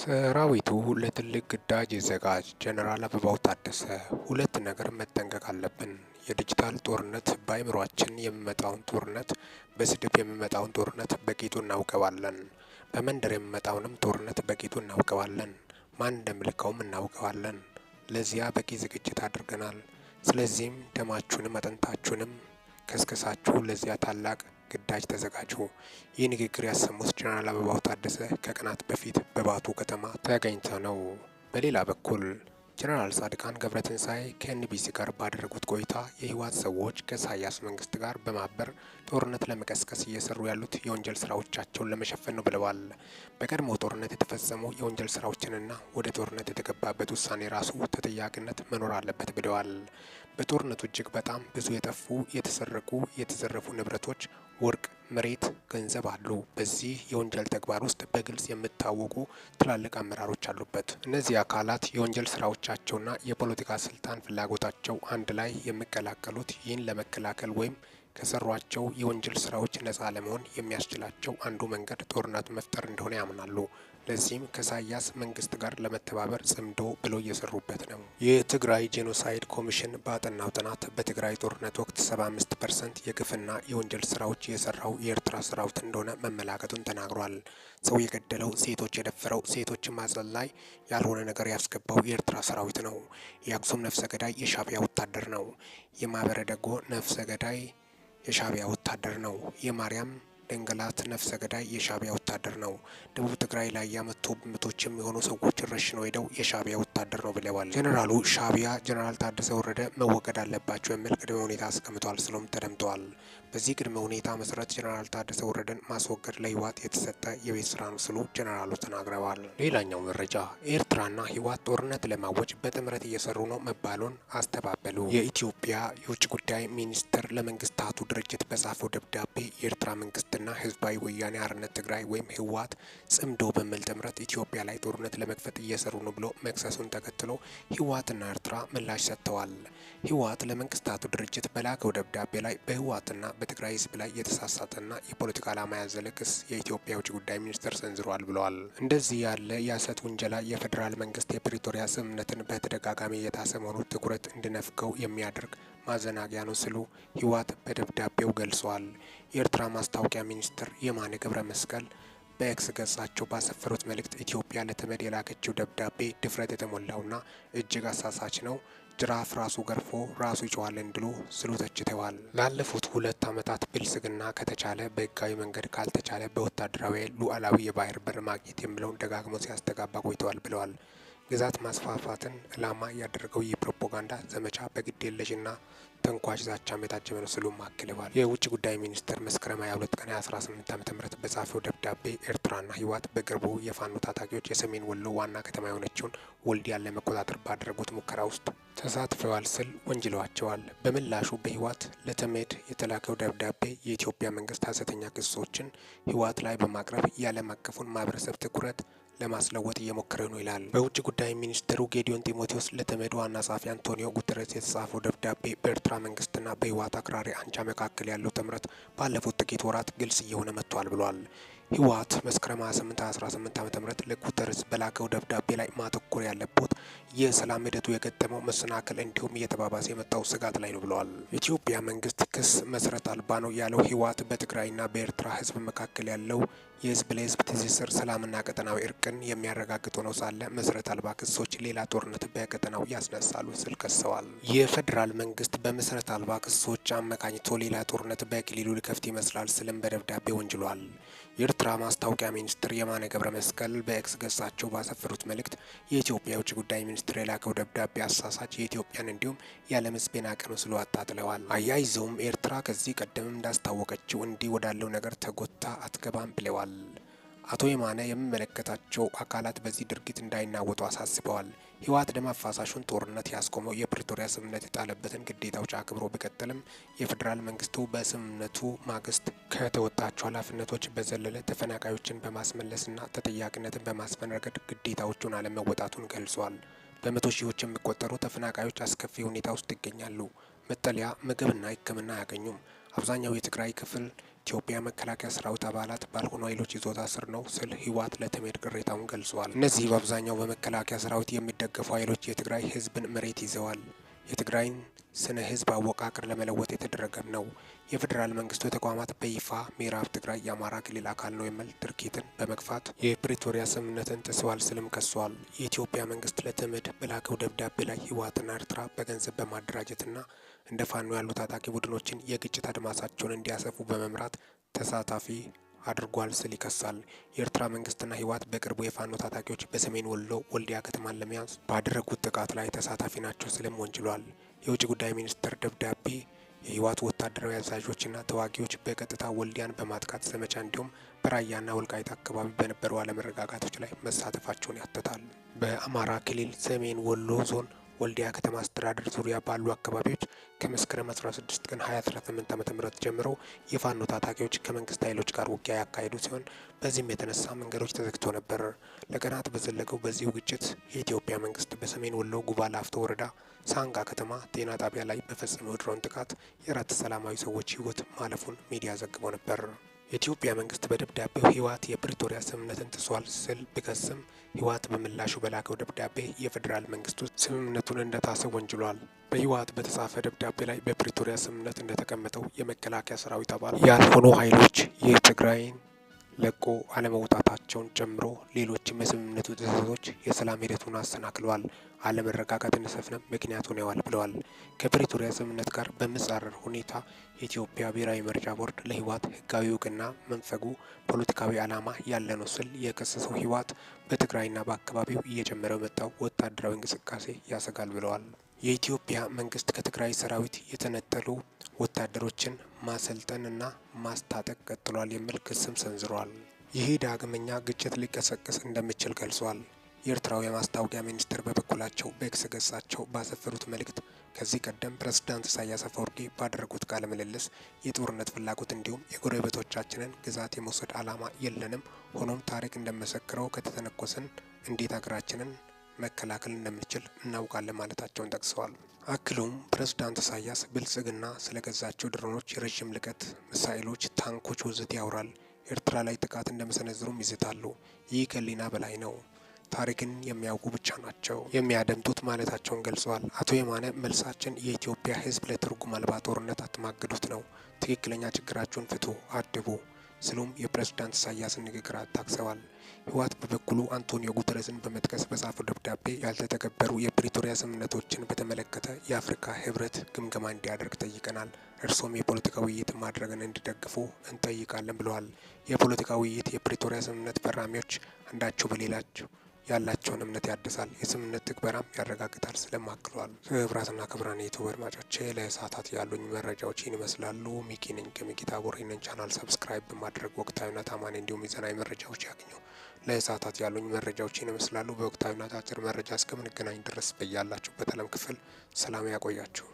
ሰራዊቱ ለትልቅ ግዳጅ ይዘጋጅ። ጀነራል አበባው ታደሰ። ሁለት ነገር መጠንቀቅ አለብን። የዲጂታል ጦርነት፣ በአእምሯችን የሚመጣውን ጦርነት፣ በስድብ የሚመጣውን ጦርነት በቂጡ እናውቀዋለን። በመንደር የሚመጣውንም ጦርነት በቂጡ እናውቀዋለን። ማን እንደሚልከውም እናውቀዋለን። ለዚያ በቂ ዝግጅት አድርገናል። ስለዚህም ደማችሁንም አጥንታችሁንም ከስከሳችሁ ለዚያ ታላቅ ግዳጅ ተዘጋጁ። ይህ ንግግር ያሰሙት ጀነራል አበባው ታደሰ ከቀናት በፊት በባቱ ከተማ ተገኝተው ነው። በሌላ በኩል ጀነራል ጻድቃን ገብረትንሳኤ ከኤንቢሲ ጋር ባደረጉት ቆይታ የህወሓት ሰዎች ከኢሳያስ መንግስት ጋር በማበር ጦርነት ለመቀስቀስ እየሰሩ ያሉት የወንጀል ስራዎቻቸውን ለመሸፈን ነው ብለዋል። በቀድሞ ጦርነት የተፈጸሙ የወንጀል ስራዎችንና ወደ ጦርነት የተገባበት ውሳኔ ራሱ ተጠያቂነት መኖር አለበት ብለዋል። በጦርነቱ እጅግ በጣም ብዙ የጠፉ፣ የተሰረቁ፣ የተዘረፉ ንብረቶች፣ ወርቅ፣ መሬት፣ ገንዘብ አሉ። በዚህ የወንጀል ተግባር ውስጥ በግልጽ የሚታወቁ ትላልቅ አመራሮች አሉበት። እነዚህ አካላት የወንጀል ስራዎቻቸውና የፖለቲካ ስልጣን ፍላጎታቸው አንድ ላይ የሚቀላቀሉት ይህን ለመከላከል ወይም ከሰሯቸው የወንጀል ስራዎች ነጻ ለመሆን የሚያስችላቸው አንዱ መንገድ ጦርነት መፍጠር እንደሆነ ያምናሉ። ለዚህም ከኢሳያስ መንግስት ጋር ለመተባበር ጽምዶ ብሎ እየሰሩበት ነው። የትግራይ ጄኖሳይድ ኮሚሽን ባጠናው ጥናት በትግራይ ጦርነት ወቅት 75% የግፍና የወንጀል ስራዎች የሰራው የኤርትራ ሰራዊት እንደሆነ መመላከቱን ተናግሯል። ሰው የገደለው፣ ሴቶች የደፈረው፣ ሴቶችን ማጸል ላይ ያልሆነ ነገር ያስገባው የኤርትራ ሰራዊት ነው። የአክሱም ነፍሰ ገዳይ የሻዕቢያ ወታደር ነው። የማህበረ ደጎ ነፍሰ ገዳይ የሻዕቢያ ወታደር ነው። የማርያም ደንገላት ነፍሰ ገዳይ የሻዕቢያ ወታደር ነው። ደቡብ ትግራይ ላይ ያመቶ መቶዎች የሚሆኑ ሰዎች ረሽነው ሄደው የሻዕቢያ ወታደር ነው ብለዋል። ጀነራሉ ሻዕቢያ ጀነራል ታደሰ ወረደ መወገድ አለባቸው የሚል ቅድመ ሁኔታ አስቀምጧል ስሎም ተደምጠዋል። በዚህ ቅድመ ሁኔታ መሰረት ጀነራል ታደሰ ወረደን ማስወገድ ለህወሓት የተሰጠ የቤት ስራ ነው ሲሉ ጀነራሉ ተናግረዋል። ሌላኛው መረጃ ኤርትራና ህወሓት ጦርነት ለማወጅ በጥምረት እየሰሩ ነው መባሉን አስተባበሉ። የኢትዮጵያ የውጭ ጉዳይ ሚኒስትር ለመንግስታቱ ድርጅት በጻፈው ደብዳቤ የኤርትራ መንግስትና ህዝባዊ ወያኔ ሓርነት ትግራይ ወይም ህወሓት ጽምዶ በሚል ጥምረት ኢትዮጵያ ላይ ጦርነት ለመክፈት እየሰሩ ነው ብሎ መክሰሱን ተከትሎ ህወሓትና ኤርትራ ምላሽ ሰጥተዋል። ህወሓት ለመንግስታቱ ድርጅት በላከው ደብዳቤ ላይ በህወሓትና በትግራይ ህዝብ ላይ የተሳሳተና የፖለቲካ ዓላማ ያዘለ ክስ የኢትዮጵያ የውጭ ጉዳይ ሚኒስትር ሰንዝሯል ብለዋል። እንደዚህ ያለ የሐሰት ውንጀላ የፌዴራል መንግስት የፕሪቶሪያ ስምምነትን በተደጋጋሚ እየጣሰ መሆኑ ትኩረት እንዲነፍገው የሚያደርግ ማዘናጊያ ነው ሲሉ ህወሓት በደብዳቤው ገልጸዋል። የኤርትራ ማስታወቂያ ሚኒስትር የማነ ገብረ መስቀል በኤክስ ገጻቸው ባሰፈሩት መልእክት ኢትዮጵያ ለተመድ የላከችው ደብዳቤ ድፍረት የተሞላውና እጅግ አሳሳች ነው፣ ጅራፍ ራሱ ገርፎ ራሱ ይጮዋል እንዲሉ ስሉ ተችተዋል። ላለፉት 2 ዓመታት ብልጽግና ከተቻለ በህጋዊ መንገድ ካልተቻለ በወታደራዊ ሉዓላዊ የባህር በር ማግኘት የሚለውን ደጋግሞ ሲያስተጋባ ቆይተዋል ብለዋል። ግዛት ማስፋፋትን ዕላማ ያደረገው ይህ ፕሮፓጋንዳ ዘመቻ በግድ የለሽና ተንኳሽ ዛቻም የታጀበ ነው ሲሉም አክለዋል። የውጭ ጉዳይ ሚኒስቴር መስከረም 22 ቀን 2018 ዓ.ም በጻፈው ደብዳቤ ኤርትራና ህወሓት በቅርቡ የፋኖ ታጣቂዎች የሰሜን ወሎ ዋና ከተማ የሆነችውን ወልዲያን ለመቆጣጠር ባደረጉት ሙከራ ውስጥ ተሳትፈዋል ስል ወንጅለዋቸዋል። በምላሹ በህወሓት ለተመድ የተላከው ደብዳቤ የኢትዮጵያ መንግስት ሐሰተኛ ክሶችን ህወሓት ላይ በማቅረብ የዓለም አቀፉን ማህበረሰብ ትኩረት ለማስለወጥ እየሞከረ ነው ይላል። በውጭ ጉዳይ ሚኒስትሩ ጌዲዮን ጢሞቴዎስ ለተመድ ዋና ጸሐፊ አንቶኒዮ ጉተሬስ የተጻፈው ደብዳቤ በኤርትራ መንግስትና በህወሓት አክራሪ አንጃ መካከል ያለው ጥምረት ባለፉት ጥቂት ወራት ግልጽ እየሆነ መጥቷል ብሏል። ህወሓት መስከረም 28 2018 ዓ.ም ለጉተሬስ በላከው ደብዳቤ ላይ ማተኮር ያለበት የሰላም ሂደቱ የገጠመው መሰናክል እንዲሁም እየተባባሰ የመጣው ስጋት ላይ ነው ብለዋል። የኢትዮጵያ መንግስት ክስ መሰረት አልባ ነው ያለው ህወሓት በትግራይና በኤርትራ ህዝብ መካከል ያለው የህዝብ ለህዝብ ትስስር ሰላምና ቀጠናዊ እርቅን የሚያረጋግጡ ነው ሳለ መሰረት አልባ ክሶች ሌላ ጦርነት በቀጠናው ያስነሳሉ ስል ከሰዋል። የፌዴራል መንግስት በመሰረት አልባ ክሶች አመካኝቶ ሌላ ጦርነት በክልሉ ሊከፍት ይመስላል ስልም በደብዳቤ ወንጅሏል። የኤርትራ ማስታወቂያ ሚኒስትር የማነ ገብረ መስቀል በኤክስ ገጻቸው ባሰፈሩት መልእክት የኢትዮጵያ የውጭ ጉዳይ ሚኒስትር የላከው ደብዳቤ አሳሳች፣ የኢትዮጵያን እንዲሁም የዓለም ህዝብ የናቀ ነው ሲሉ አጣጥለዋል። አያይዘውም ኤርትራ ከዚህ ቀደምም እንዳስታወቀችው እንዲህ ወዳለው ነገር ተጎታ አትገባም ብለዋል። አቶ የማነ የሚመለከታቸው አካላት በዚህ ድርጊት እንዳይናወጡ አሳስበዋል። ህወሓት ደም አፋሳሹን ጦርነት ያስቆመው የፕሪቶሪያ ስምምነት የጣለበትን ግዴታዎች አክብሮ ቢቀጥልም የፌዴራል መንግስቱ በስምምነቱ ማግስት ከተወጣቸው ኃላፊነቶች በዘለለ ተፈናቃዮችን በማስመለስና ተጠያቂነትን በማስፈን ረገድ ግዴታዎቹን አለመወጣቱን ገልጿል። በመቶ ሺዎች የሚቆጠሩ ተፈናቃዮች አስከፊ ሁኔታ ውስጥ ይገኛሉ። መጠለያ፣ ምግብና ሕክምና አያገኙም። አብዛኛው የትግራይ ክፍል ኢትዮጵያ መከላከያ ሰራዊት አባላት ባልሆኑ ኃይሎች ይዞታ ስር ነው ስል ህወሓት ለተመድ ቅሬታውን ገልጿል። እነዚህ በአብዛኛው በመከላከያ ሰራዊት የሚደገፉ ኃይሎች የትግራይ ህዝብን መሬት ይዘዋል። የትግራይን ስነ ህዝብ አወቃቀር ለመለወጥ የተደረገም ነው። የፌዴራል መንግስቱ ተቋማት በይፋ ምዕራብ ትግራይ የአማራ ክልል አካል ነው የሚል ድርጊትን በመግፋት የፕሪቶሪያ ስምምነትን ጥሰዋል ስልም ከሷል። የኢትዮጵያ መንግስት ለተመድ በላከው ደብዳቤ ላይ ህወሓትና ኤርትራ በገንዘብ በማደራጀትና እንደ ፋኖ ያሉ ታጣቂ ቡድኖችን የግጭት አድማሳቸውን እንዲያሰፉ በመምራት ተሳታፊ አድርጓል ስል ይከሳል። የኤርትራ መንግስትና ህወሓት በቅርቡ የፋኖ ታጣቂዎች በሰሜን ወሎ ወልዲያ ከተማን ለመያዝ ባደረጉት ጥቃት ላይ ተሳታፊ ናቸው ስልም ወንጅሏል። የውጭ ጉዳይ ሚኒስቴር ደብዳቤ የህወሓት ወታደራዊ አዛዦችና ተዋጊዎች በቀጥታ ወልዲያን በማጥቃት ዘመቻ እንዲሁም በራያና ወልቃይት አካባቢ በነበሩ አለመረጋጋቶች ላይ መሳተፋቸውን ያትታል። በአማራ ክልል ሰሜን ወሎ ዞን ወልዲያ ከተማ አስተዳደር ዙሪያ ባሉ አካባቢዎች ከመስከረም 16 ቀን 2018 ዓ.ም ጀምሮ የፋኖ ታጣቂዎች ከመንግስት ኃይሎች ጋር ውጊያ ያካሄዱ ሲሆን በዚህም የተነሳ መንገዶች ተዘግቶ ነበር። ለቀናት በዘለቀው በዚሁ ግጭት የኢትዮጵያ መንግስት በሰሜን ወሎ ጉባ ላፍቶ ወረዳ ሳንጋ ከተማ ጤና ጣቢያ ላይ በፈጸመው ድሮን ጥቃት የአራት ሰላማዊ ሰዎች ህይወት ማለፉን ሚዲያ ዘግቦ ነበር። የኢትዮጵያ መንግስት በደብዳቤው ህወሓት የፕሪቶሪያ ስምምነትን ጥሷል ስል ቢከስም ህወሓት በምላሹ በላከው ደብዳቤ የፌዴራል መንግስቱ ስምምነቱን እንደጣሰ ወንጅሏል። በህወሓት በተጻፈ ደብዳቤ ላይ በፕሪቶሪያ ስምምነት እንደተቀመጠው የመከላከያ ሰራዊት አባል ያልሆኑ ኃይሎች የትግራይን ለቆ አለመውጣታቸውን ጨምሮ ሌሎችም የስምምነቱ ጥሰቶች የሰላም ሂደቱን አሰናክለዋል፣ አለመረጋጋት እንዲሰፍንም ምክንያት ሆነዋል ብለዋል። ከፕሪቶሪያ ስምምነት ጋር በሚጻረር ሁኔታ የኢትዮጵያ ብሔራዊ ምርጫ ቦርድ ለህወሓት ህጋዊ እውቅና መንፈጉ ፖለቲካዊ ዓላማ ያለ ነው ሲል የከሰሰው ህወሓት በትግራይና በአካባቢው እየጨመረ የመጣው ወታደራዊ እንቅስቃሴ ያሰጋል ብለዋል። የኢትዮጵያ መንግስት ከትግራይ ሰራዊት የተነጠሉ ወታደሮችን ማሰልጠንና ማስታጠቅ ቀጥሏል የሚል ክስም ሰንዝሯል። ይህ ዳግመኛ ግጭት ሊቀሰቅስ እንደሚችል ገልጿል። የኤርትራው የማስታወቂያ ሚኒስትር በበኩላቸው በኤክስ ገጻቸው ባሰፈሩት መልእክት ከዚህ ቀደም ፕሬዝዳንት ኢሳያስ አፈወርቂ ባደረጉት ቃለ ምልልስ የጦርነት ፍላጎት እንዲሁም የጎረቤቶቻችንን ግዛት የመውሰድ ዓላማ የለንም፣ ሆኖም ታሪክ እንደመሰክረው ከተተነኮስን እንዴት ሀገራችንን መከላከል እንደምንችል እናውቃለን ማለታቸውን ጠቅሰዋል። አክሎም ፕሬዝዳንት ኢሳያስ ብልጽግና ስለገዛቸው ድሮኖች፣ የረዥም ርቀት ሚሳኤሎች፣ ታንኮች ወዘተ ያወራል። ኤርትራ ላይ ጥቃት እንደመሰነዝሩም ይዝታሉ። ይህ ከሊና በላይ ነው። ታሪክን የሚያውቁ ብቻ ናቸው የሚያደምጡት ማለታቸውን ገልጸዋል። አቶ የማነ መልሳችን የኢትዮጵያ ሕዝብ ለትርጉም አልባ ጦርነት አትማግዱት ነው። ትክክለኛ ችግራቸውን ፍቱ፣ አድቡ ስሉም የፕሬዝዳንት ኢሳያስን ንግግር አታክሰዋል። ህወሓት በበኩሉ አንቶኒዮ ጉተረስን በመጥቀስ በጻፈው ደብዳቤ ያልተተገበሩ የፕሪቶሪያ ስምምነቶችን በተመለከተ የአፍሪካ ህብረት ግምገማ እንዲያደርግ ጠይቀናል። እርሶም የፖለቲካ ውይይት ማድረግን እንዲደግፉ እንጠይቃለን ብለዋል። የፖለቲካ ውይይት የፕሪቶሪያ ስምምነት ፈራሚዎች አንዳቸው በሌላቸው ያላቸውን እምነት ያድሳል፣ የስምምነት ትግበራም ያረጋግጣል ስለማክሏል። ክቡራትና ክቡራን የዩቲዩብ አድማጮቼ ለሰዓታት ያሉኝ መረጃዎች ይህን ይመስላሉ። ሚኪ ነኝ ከሚኪታ ቦር። ይህንን ቻናል ሰብስክራይብ በማድረግ ወቅታዊና ታማኝ እንዲሁም ሚዛናዊ መረጃዎች ያገኙ። ለሰዓታት ያሉኝ መረጃዎች ይህን ይመስላሉ። በወቅታዊና አጫጭር መረጃ እስከምንገናኝ ድረስ በያላችሁበት ዓለም ክፍል ሰላም ያቆያችሁ።